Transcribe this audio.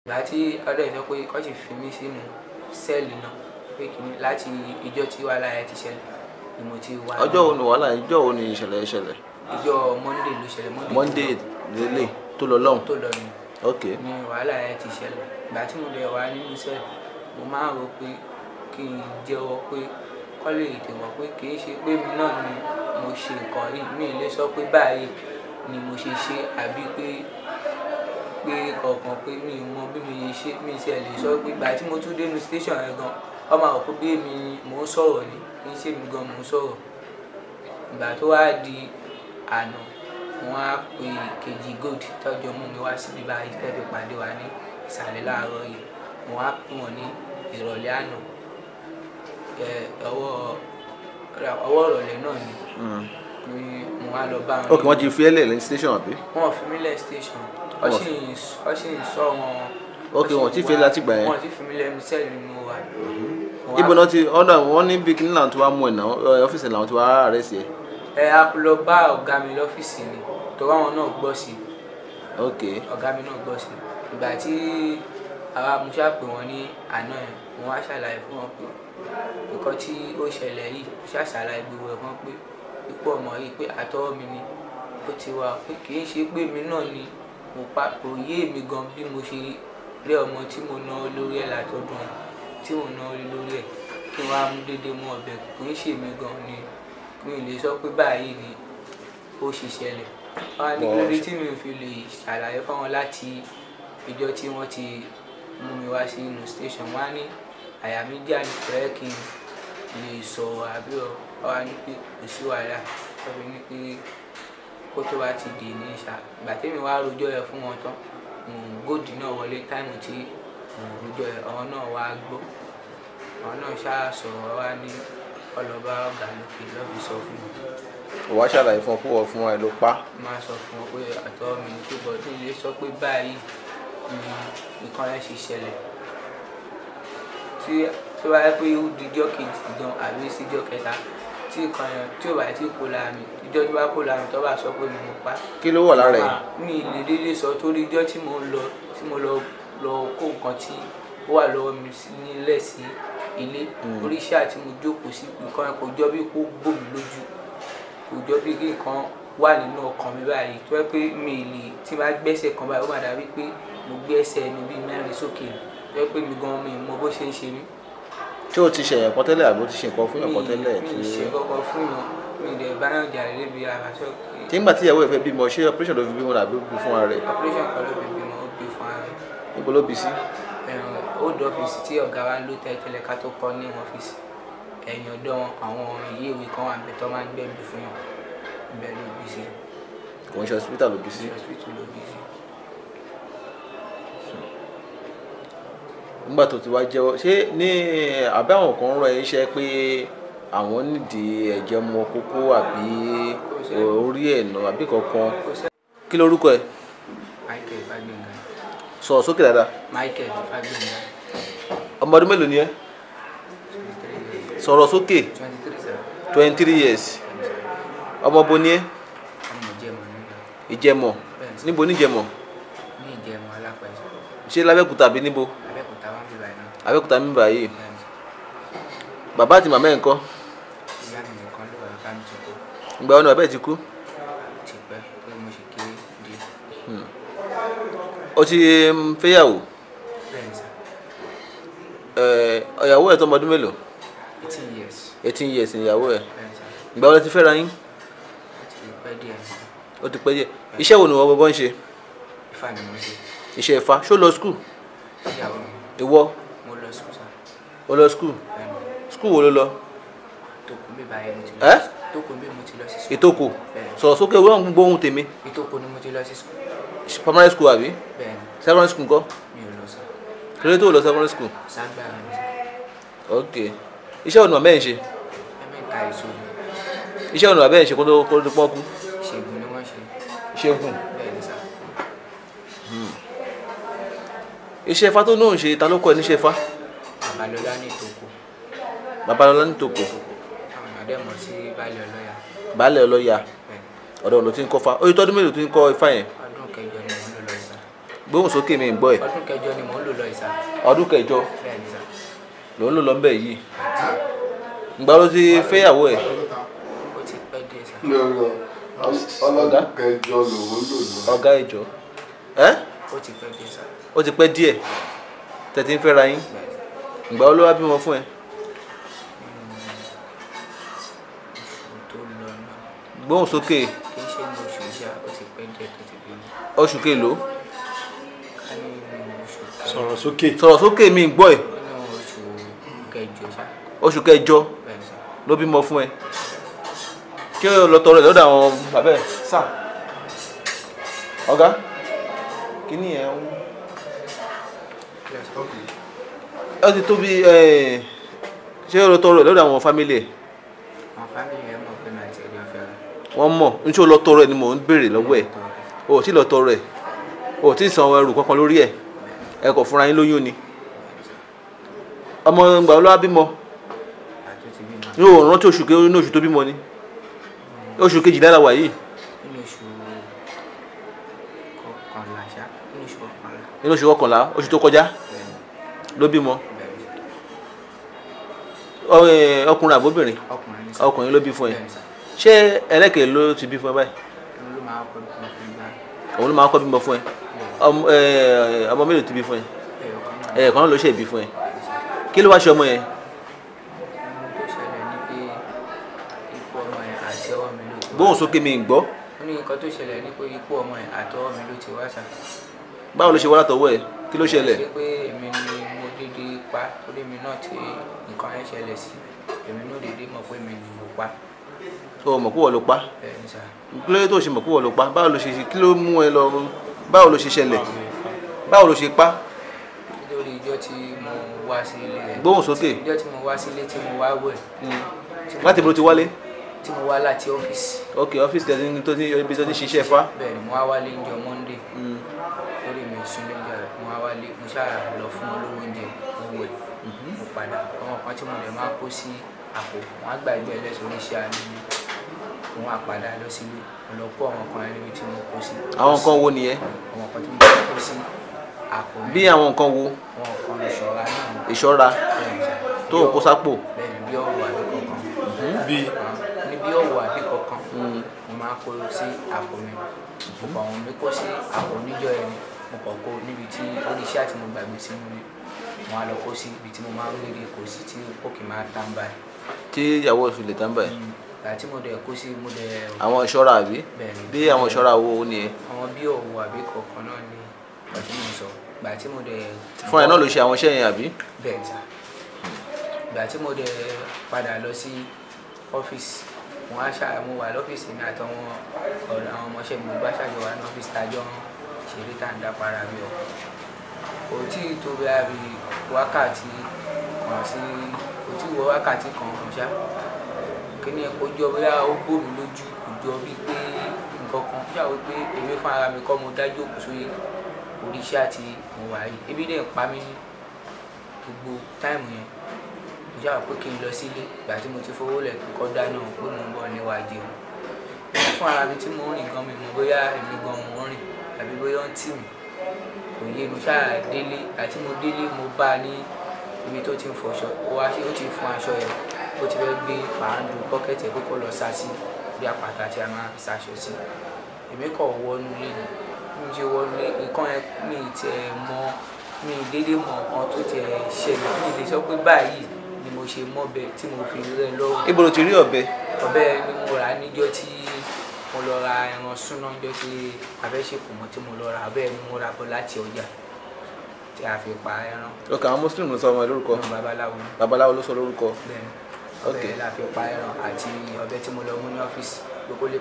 ìgbà tí ọ̀dọ̀ ìsọ pé kọ́ ti fi mí sínú sẹ́ẹ̀lì náà pé kìíní láti ìjọ tí wàhálà yẹn ti ṣẹlẹ̀ ni mo ti wà. ọjọ́ wo ni wàhálà ìjọ wo ni ìṣẹ̀lẹ̀ ṣẹlẹ̀? ìjọ Monday ló ṣẹlẹ̀. Monday lélẹ̀ tó lọ lọ́hùn. tó lọ ni. ok. ni wàhálà yẹn ti ṣẹlẹ̀. ìgbà tí mo lè wà nínú sẹ́ẹ̀lì mo máa ń rò pé kí n jẹ́wọ́ pé kọ́ lè tè mọ̀ pé kì í ṣe pé mi náà ni mo ṣe nǹkan yìí. mi ì lè sọ pé báyìí ni mo ṣe ṣe àbí pé kọ̀ọ̀kan pé mi ì mọ bí mi ṣe mi ṣe lè sọ pé ìgbà tí mo tún dé ní station yẹn gan ọmọ àwọn pé bí èmi mò ń sọ̀rọ̀ ni kì í ṣe mi gan mò ń sọ̀rọ̀. ìgbà tó wá di àná wọn á pe kejì gold tọ́jú mú mi wá síbi báyìí fẹ́ fi pàdé wa ní ìsàlẹ̀ láàárọ̀ yìí wọn á pè wọ́n ní ìrọ̀lẹ́ àná ọwọ́ ìrọ̀lẹ́ náà ni mo wá lọ bá wọn. ok wọ́n ti fi ẹ́ lẹ̀ ní station àbí? wọ́n fi mí lẹ̀ station ọ sì ń sọ wọn. ok wọ́n ti fi ẹ́ láti gbà yẹn. wọ́n ti fi mí lẹ́nu sẹ́ẹ̀lì ni mo wà. ibo náà ti ọ̀dọ̀ wọn ní bí kíní làwọn ti wá mú ẹ̀ náà ọ́fíìsì làwọn ti wá arrest ẹ̀. a lọ bá ọ̀gá mi lọ́fíìsì ni torí àwọn náà gbọ́ sí. ok. ọ̀gá mi náà gbọ́ sí. ìgbà tí àwa mo ṣáà pè wọ́n ní àná yẹn mo wá ṣàlàyé fún wọn pé nǹkan tí ó ṣẹlẹ̀ yìí mo ṣáà ṣàlàyé gbogbo ẹ̀ fún pé ipò ọmọ yìí pé àtọwọ́ mi ni ó ti wà pé kì í ṣe pé mi náà ni mo pa kò yé mi gan bí mo ṣe rí ọmọ tí mo ná lórí ẹ̀ látọdún ẹ̀ tí mo ná lórí ẹ̀ kí wọ́n á mú déédéé mú ọbẹ̀ kò ń ṣe mi gan ni mi ò lè sọ pé báyìí ni ó ṣe ṣẹlẹ̀. wọ́n á ní kí lórí tí mi ò fi lè ṣàlàyé fáwọn láti ìjọ tí wọ́n ti mú mi wá sí inú station. wọ́n á ní àyà mi jà ní pẹ́ kí n lè sọ̀rọ̀ àbí ọ ní pé kò sí wàhálà ọbẹ̀ ní pé kó tó bá ti dè ní ìṣà. ìgbà tẹ́mi wá rojọ́ ẹ fún wọn tán góòdì náà wọlé táìmù tí rojọ́ ẹ ọ̀hún náà wá gbọ́ ọ̀hún náà ṣáà sọ̀rọ̀ wá ní ọlọ́ba ọ̀gá lókè lọ́bì sọ fún mi. wàá ṣàlàyé fún ọ pé wọ́n fún ẹ ló pa. máa sọ fún ọ pé àtọ́ mi tó bọ̀ tí ilé sọ pé báyìí ni nǹkan yẹn ṣe ṣẹlẹ̀ tí ó bá yẹ pé ó dijọ́ kejì gan àbí síjọ́ kẹta tí nǹkan yẹn tí ò bá ti kó lára mi ìjọ tó bá kó lára mi tó bá sọ pé mo pa. kí ló wà lára ẹ? mi ì lè dédé sọ torí ìjọ tí mo lọ kó nǹkan tí ó wà lọ́wọ́ mi nílẹ̀ sí ilé oríṣi àti mo jókòó sí nǹkan yẹn kò jọ bí kó gbó mi lójú kò jọ bí kí nǹkan wà nínú ọkàn mi báyìí tó yẹ pé mi ì lè tí bá gbẹ́sẹ̀ kan báyìí ó máa dàbí pé mo gbé ẹsẹ̀ mi bíi mẹ́rin sókè tó yẹ pé mi gan mi mọ bó ṣe ń ṣe mí. ṣé o ti ṣe ẹ̀yàn kan tẹ́lẹ̀ àbí o ti ṣe nǹkan fún yàn kan tẹ́lẹ̀? mi ì ṣe kankan fún yàn mi ì dẹ̀ báyọ̀ jà lé bí abaṣọ. tí nígbà tí ìyàwó ẹ fẹ́ bímọ ṣé operation ló fi bímọ àbí ó bí fún ara rẹ̀? operation kan ló fi bímọ ó bí fún ara rẹ̀. níbo ló bí sí? old office tí ọ̀gá wa ń lò tẹ́lẹ̀ ká tó kọ́ ní ọ́fíìsì ẹ̀yìn ọ̀dọ́ àwọn ilé ìwé kan wà níbẹ̀ tó máa ń gbẹ̀bí fún yàn ibẹ̀ ló bí sí. kò ń ṣe hospital ló bí sí? hospital ló bí sí. nígbà tó ti wá jẹ́wọ́ ṣé ní àbẹ́ àwọn kan rọ ẹ iṣẹ́ pé àwọn nídìí ẹ̀jẹ̀ ọmọ kókó àbí orí ẹ̀ nà àbí kankan? kí lorúkọ ẹ? Michael Fagbenga. sọ̀rọ̀ sókè dáadáa. Michael Fagbenga. ọmọ ọdún mélòó ni ẹ? 23 years. sọ̀rọ̀ sókè. 23 23 years. ọmọ bo ni ẹ? ọmọ Ìjẹ̀mọ̀ nígbà. Ìjẹ̀mọ̀. níbo ní Ìjẹ̀mọ̀? ní Ìjẹ̀mọ̀ Alápẹ̀sẹ̀. ṣé lábẹ́kúta àbí níbo? Abẹ́òkúta wà níbà náà. Abẹ́òkúta mi báyìí. bàbá àti màmá ẹ̀ ńkọ́? ìyá mi nìkan ló wà bá mi ti kú. ìgbà wo ni bàbá ẹ̀ ti kú? ti pẹ́ pé mo ṣe kéré díẹ̀. ó ti fẹ́yàwó? bẹ́ẹ̀ ni sà. ìyàwó ẹ̀ tó ọmọ ọdún mélòó? 18 years. 18 years ni ìyàwó ẹ̀. bẹ́ẹ̀ ni sà. ìgbà wo lẹ ti fẹ́ra yín? ó ti pẹ́ díẹ̀. ó ti pẹ́ díẹ̀. iṣẹ́ wo ni wọ́n gbọ́n ń ṣe? Ifá ni mo ṣe. iṣẹ́ Ifá. ṣó lọ skul? ìyàwó mi. ìwọ? mo lọ sùn sà. ó lọ skul? skul wo ló lọ? Ìtòkù mi báyìí mo ti lọ sí. Ìtòkù mi mo ti lọ sí sùn. Ìtòkù? sọ̀rọ̀ sókè wọ́n gbóhùn tèmi. Ìtòkù ni mo ti lọ sí sùn. primary school àbí? bẹ́ẹ̀ ni. secondary school ńkọ́? mi ò lọ sà. kí ló dé tó lọ secondary school? ságbà mi sà. ok. iṣẹ́ wo ni màmá ẹ̀ ń ṣe? ẹ̀mẹ́ta èso ni. iṣẹ́ wo ni bàbá ẹ̀ ń ṣe kó tó pọ́n kú? ìṣègùn ni wọ́n ṣe. ìṣègùn? bẹ́ẹ̀ ni sà. iṣẹ́ Ifá tó náà ń ṣe ta ló kọ́ ẹ níṣẹ́ Ifá? Babalọlá ní Ìtòkù. Babalọlá ní Ìtòkù. àwọn èèyàn dẹ̀ mọ̀ sí Baálẹ̀ Ọlọ́ya. Baálẹ̀ Ọlọ́ya. bẹ́ẹ̀ ọ̀dọ̀ ló ti ń kọ́ Ifá. ó yẹ tọ́dún mélòó tó ń kọ́ Ifá yẹn? ọdún kẹjọ ni mo ń lò lọ sà. gbóhùn sókè mi ń gbọ́ ẹ̀. ọdún kẹjọ ni mò ń lò lọ ìsà. ọdún kẹjọ bẹ́ẹ̀ ni sà. ló ń lò lọ ńbẹ̀ yìí. ìgbà ló ti fẹ́yàwó ẹ̀. ó ti pẹ́ díẹ̀ sà. ọlọ́dún kẹjọ lòun lò lọ. ọ̀gá ìjọ ó ti pẹ́ díẹ̀ sà. ó ti pẹ́ díẹ̀ tẹ̀tí ń fẹ́ra yín. ìgbà wo ló wá bímọ fún ẹ. tó lọ náà gbóhùn sókè. kì í ṣe ní oṣù ìjà ó ti pẹ́ díẹ̀ tó ti bímọ. oṣù kélòó. ká ní oṣù sọ̀rọ̀ sókè. sọ̀rọ̀ sókè mi ń gbọ́ ẹ̀. nínú oṣù kẹjọ sà. oṣù kẹjọ bẹ́ẹ̀ ni sà. ló bímọ fún ẹ. kí o lọ tọrọ ẹ lọ́dọ̀ àwọn bàbá ẹ sà. ọ̀gá kí ni ẹ̀ ń. ó ti tó bí ṣé o lọ tọrọ ẹ lọ́dọ̀ àwọn fámílì ẹ̀. àwọn fámìlì rẹ̀ mọ̀ pé màá ti ẹ̀jọ̀ fẹ́ràn. wọ́n mọ̀ ní tí o lọ tọrọ ẹ ni mò ń béèrè lọ́wọ́ ẹ̀. o ò tí lọ tọrọ ẹ o ò tí san ẹrù kankan lórí ẹ ẹ kò fúnra yín lóyún ni. ọmọ ìgbà wo ló wá bímọ. àti ó ti bímọ. yóò rántí oṣù tó bímọ ni. oṣù kejìlá la wà yìí. nínú oṣù kọkànlá ṣá. nínú oṣù kọkànlá. nínú oṣù kọkànlá oṣù tó kọjá bẹ́ẹ̀ ni. ló bímọ. ọkùnrin àbóbìnrin ọkùnrin ní sà. ọkùnrin ló bí fún ẹ. bẹ́ẹ̀ ni sà. ṣé ẹlẹ́kẹ̀ẹ́ ló ti bí fún ẹ báyìí. òun ló máa kọ́ bí fún gbà. òun ló máa kọ́ bímọ fún ẹ. ọmọ mélòó ti bí fún ẹ. ẹ̀yọ̀ kan náà. ẹ̀ẹ̀kan náà ló ṣe bí fún ẹ. kí ló wá ṣe ọmọ yẹn. ohun tó ṣẹlẹ̀ ni pé ipò ọmọ ẹ̀ àti ọwọ́ mi ló ti wá. gbóhùn sókè mi ń gbọ́. ó ní nǹkan tó ṣẹlẹ̀ ni pé ipò ọmọ ẹ̀ àti ọwọ́ mi ló ti wá sà. báwo ló ṣe wá látọwọ́ ẹ kí ló ṣẹlẹ̀. ṣe pé èmi ni mo dédé pa torí mi náà tí nǹkan yẹn ṣẹlẹ̀ sí èmi náà dédé mọ̀ pé mi ni mo pa. o mọ̀ pé wọ́n ló pa. bẹ́ẹ̀ ni sà. kí ló dé tó ṣe mọ̀ pé wọ́n ló pa báwo ló ṣe kí ló mú ẹ lọ báwo ló ṣe ṣẹlẹ̀ báwo ló ṣe pa. lórí ijọ́ tí mo wá sí ilé rẹ̀. gbóhùn sókè. ijọ́ tí mo wá sílé tí mo wá wẹ̀. láti ibo ló ti wálé. tí mo wá láti ọ́fíìsì. ok ọ́fíìsì tẹ̀sí tó ti ibi tó ti ṣiṣẹ́ fa. bẹ́ẹ̀ ni mo wá wálé ńjọ́ Monday. lórí mi sún lóúnjẹ rẹ̀ mo wá wálé mo ṣáà lọ fún wọn lówó oúnjẹ mo wẹ̀ mo padà ọmọ kan tí mo lè máa kó sí àpò wọn á gbà ẹgbẹ́ ẹlẹ́sìn oníṣẹ́ àná mi wọn á padà lọ sílé mo lọ kó àwọn kan níbi tí mo kó sí. àwọn nǹkan wo nìyẹn. àwọn kan tí mo lè kó sí àpò mi. bí àwọn nǹkan wo. àwọn kan ìṣọ́ra náà. ìṣọ́ra tó ń kó sápò. bẹ́ẹ̀ ni bí ọ̀wọ̀ àbí kankan. bí ní bí ọ̀wọ̀ àbí kankan mo máa kó sí àpò mi mo kàn wọ́n mi kó sí àpò níjọ́ ẹni mo kàn kó níbi tí oníṣẹ́ àti mo gbàgbé sínú mi mo á lọ kó sí ibi tí mo máa ń gbégi kó sí tí òkè máa tán báyìí. tí ìyàwó fi lè tán báyìí. ìgbà tí mo dẹ̀ kó sí mo dẹ̀. àwọn ìṣọ́ra àbí. bẹ́ẹ̀ni bí àwọn ìṣọ́ra wo ni ẹ. àwọn bí ọ̀wọ̀ àbí kankan náà ni ìgbà tí mo sọ ìgbà tí mo dẹ̀. fúnra ẹ náà ló ṣe àwọn iṣẹ́ yẹn àbí. bẹ́ẹ̀ sà ìgbà tí mo dẹ̀ padà lọ sí ọ́fíìsì mo wà lọ́fíìsì mi àtàwọn ọ̀rọ̀ àwọn ọmọọṣẹ́ mi gbá ṣàjọ wà ní ọ́fíìsì tájọ́ ṣeré tá à ń dá para bí ọ kò tí ì tó bẹ́ẹ̀ bí wákàtí kan sí kò tí ì wọ wákàtí kan ṣá kíní ẹ̀ kó jọ bóyá ó gbó mi lójú kò jọ bíi pé nǹkan kan ṣá wí pé èmi fún ara mi kọ́ mo dájú òkú sórí orí iṣẹ́ àti mo wà yìí ebi dẹ̀ ń pa mí ní gbogbo táìmù yẹn mo ṣáà pé kí n lọ sílé ìgbà tí mo ti fowó lẹ̀ kọ́ dáná pé mo ń bọ̀ níwájú o fún ara mi tí mo ń rìn gan mi mọ̀ bóyá èmi gan mo ń rìn àbí bóyá ó ń tì mí kò yé mi ṣáà délé àti mo délé mo bá a ní ibi tó ti ń fọṣọ ó wá sí ó ti fún aṣọ yẹn ó ti fẹ́ gbé fàáńdù bọ́kẹ́tì ẹ̀ kókó lọ sá sí bí àpáta tí a máa ń ṣaṣọ sí èmi kọ̀ wọnú lé ni bí mo ṣe wọnú lé nǹkan yẹn mi tiẹ̀ mọ̀ mi dédé mọ̀ nǹkan tó tiẹ̀ ṣẹlẹ̀ mi lè sọ pé báyìí ni mo ṣe mọ́bẹ tí mo fi rẹ́ lọ́wọ́. ibo ló ti rí ọ̀bẹ. ọ̀bẹ ni mo rà níjọ́ tí mo lọ ra ẹran súná níjọ́ tí abẹ́ṣepọ̀ mọ́ tí mo lọ ra ọ̀bẹ ni mo rà bọ̀ láti ọjà tí a fi pa ẹran. ok àwọn muslim ló sọ ọmọ lórúkọ. babaláwo. babaláwo ló sọ lórúkọ. bẹ́ẹ̀ni ọ̀bẹ la fi pa ẹran àti ọ̀bẹ tí mo lọ mú ní ọ́fíìsì pé kó lè.